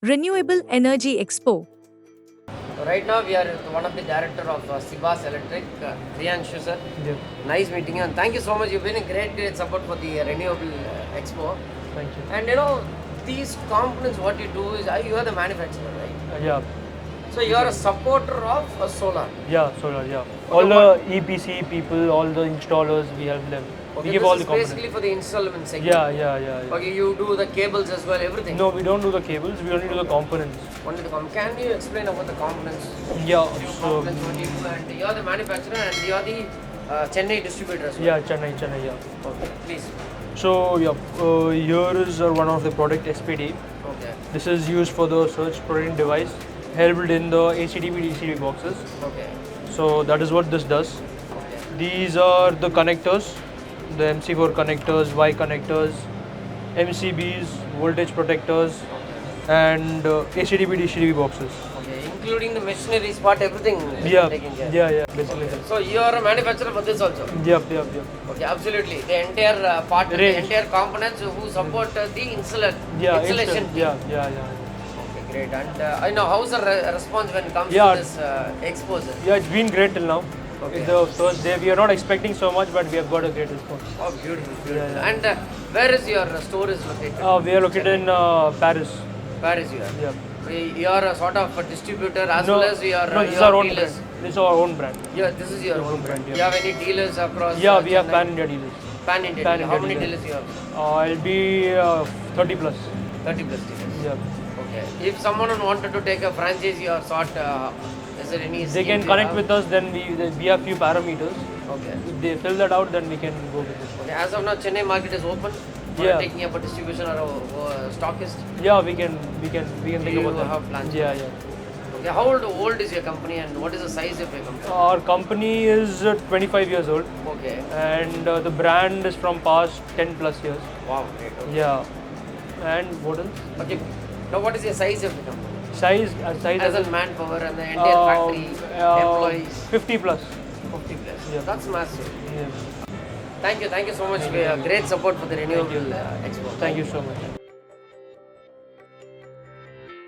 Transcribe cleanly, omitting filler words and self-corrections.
Renewable Energy Expo. Right now we are one of the director of SIBASS Electric, Priyanshu sir. Yeah, Nice meeting you and thank you so much. You've been a great support for the Renewable Expo. thank you. And these components, what you do is you are the manufacturer, right? Yeah, So you are a supporter of solar. yeah, solar, yeah. Okay, All the EPC people, all the installers, we help them. Okay, We give this all is the components. basically for the installation segment. Yeah. Okay, you do the cables as well, everything. No, we don't do the cables, we only do the components. Only the Can you explain about the components? Yeah, so, Components what you do, and you are the manufacturer and you are the Chennai distributor as well. yeah, Chennai, yeah. Okay, please. So, yeah, here is one of the product SPD. Okay. This is used for the surge protein device held in the ACDB DCDB boxes. Okay. So, that is what this does. Okay. These are the connectors, the MC4 connectors, Y connectors, MCBs, voltage protectors, and ACDB DCDB boxes. Okay. Including the machineries part, everything is Yeah, taken care. yeah, basically. Okay. So you are a manufacturer for this also. Yep. Okay, absolutely. The entire part, the Range. entire components who support the installation. Installation. team. Yeah. Okay, great. And I know how's the response when it comes Yeah. to this exposure? Yeah, it's been great till now. Okay. It's the first day. We are not expecting so much, but we have got a great response. Oh, beautiful. Yeah. And where is your store is located? We are located in Paris. Paris you are. Yeah. You are a sort of a distributor as No, well as you are no, this is your our own dealers. brand. This is our own brand. Yeah, this is your own brand. yeah. You have any dealers across? Yeah, we have Chennai? pan India dealers. Pan India. Pan How India many dealers. dealers you have? I'll be 30 plus. 30 plus dealers. Yeah. Okay. If someone wanted to take a franchise, you are sort. Is there any? They can connect with us. Then we have few parameters. Okay. If they fill that out, then we can go with it. Okay. As of now, Chennai market is open. For Yeah. taking up a distribution or a stockist. Yeah, we can think You about that. have plans. Yeah. Okay. How old is your company and what is the size of your company? Our company is 25 years old, Okay. and the brand is from past 10 plus years. Wow. Great. Okay. Yeah. And what else? Okay. Now, what is the size of the company? Size As in manpower and the entire factory, employees, 50 plus. 50 plus. Yeah. That's massive. Yeah. Thank you so much for your great support for the Renewable Expo. Thank you so much.